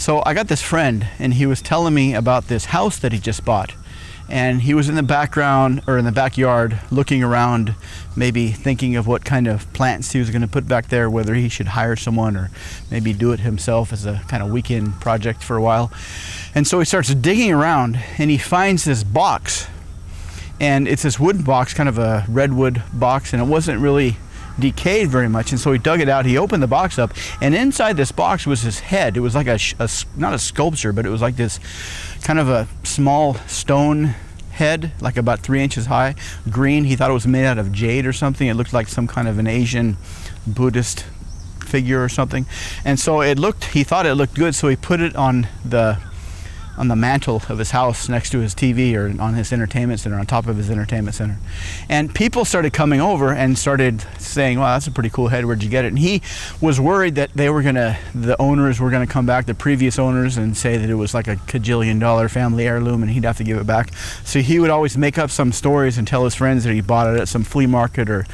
So I got this friend, and he was telling me about this house that he just bought. And he was in the background, or in the backyard, looking around, maybe thinking of what kind of plants he was going to put back there, whether he should hire someone or maybe do it himself as a kind of weekend project for a while. And so he starts digging around, and he finds this box. And it's this wooden box, kind of a redwood box, and it wasn't really decayed very much. And so he dug it out, he opened the box up, and inside this box was his head. It was like not a sculpture, but it was like this kind of a small stone head, like about 3 inches high, green. He thought it was made out of jade or something. It looked like some kind of an Asian Buddhist figure or something. And so he thought it looked good, so he put it on the mantle of his house next to his TV, or on his entertainment center, on top of his entertainment center. And people started coming over and started saying, wow, that's a pretty cool head, where'd you get it? And he was worried that the owners were gonna come back, the previous owners, and say that it was like a $1,000,000,000 family heirloom and he'd have to give it back. So he would always make up some stories and tell his friends that he bought it at some flea market, or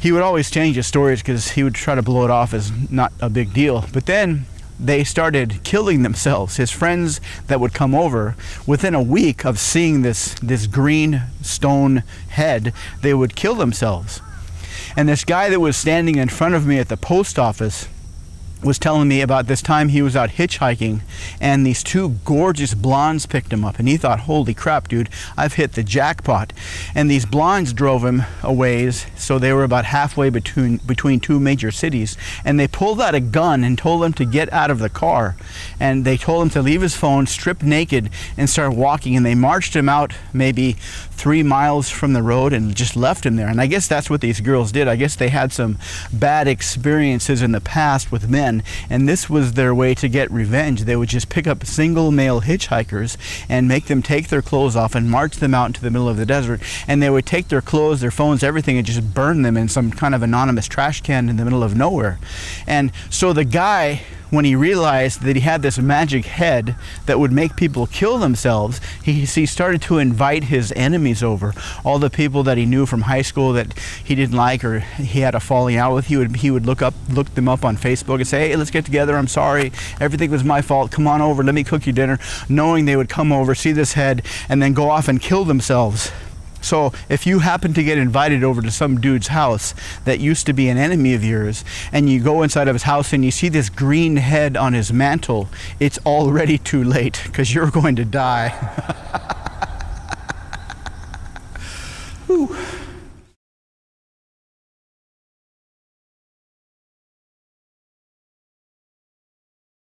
he would always change his stories because he would try to blow it off as not a big deal. But then they started killing themselves. His friends that would come over, within a week of seeing this green stone head, they would kill themselves. And this guy that was standing in front of me at the post office was telling me about this time he was out hitchhiking, and these two gorgeous blondes picked him up, and he thought, holy crap, dude, I've hit the jackpot. And these blondes drove him a ways, so they were about halfway between two major cities, and they pulled out a gun and told him to get out of the car. And they told him to leave his phone, strip naked, and start walking. And they marched him out maybe 3 miles from the road and just left him there. And I guess that's what these girls did. I guess they had some bad experiences in the past with men, and this was their way to get revenge. They would just pick up single male hitchhikers and make them take their clothes off and march them out into the middle of the desert. And they would take their clothes, their phones, everything, and just burn them in some kind of anonymous trash can in the middle of nowhere. And so the guy, when he realized that he had this magic head that would make people kill themselves, he started to invite his enemies over. All the people that he knew from high school that he didn't like, or he had a falling out with, he would look them up on Facebook and say, hey, let's get together, I'm sorry, everything was my fault, come on over, let me cook you dinner, knowing they would come over, see this head, and then go off and kill themselves. So if you happen to get invited over to some dude's house that used to be an enemy of yours, and you go inside of his house and you see this green head on his mantle, it's already too late, because you're going to die. Whew.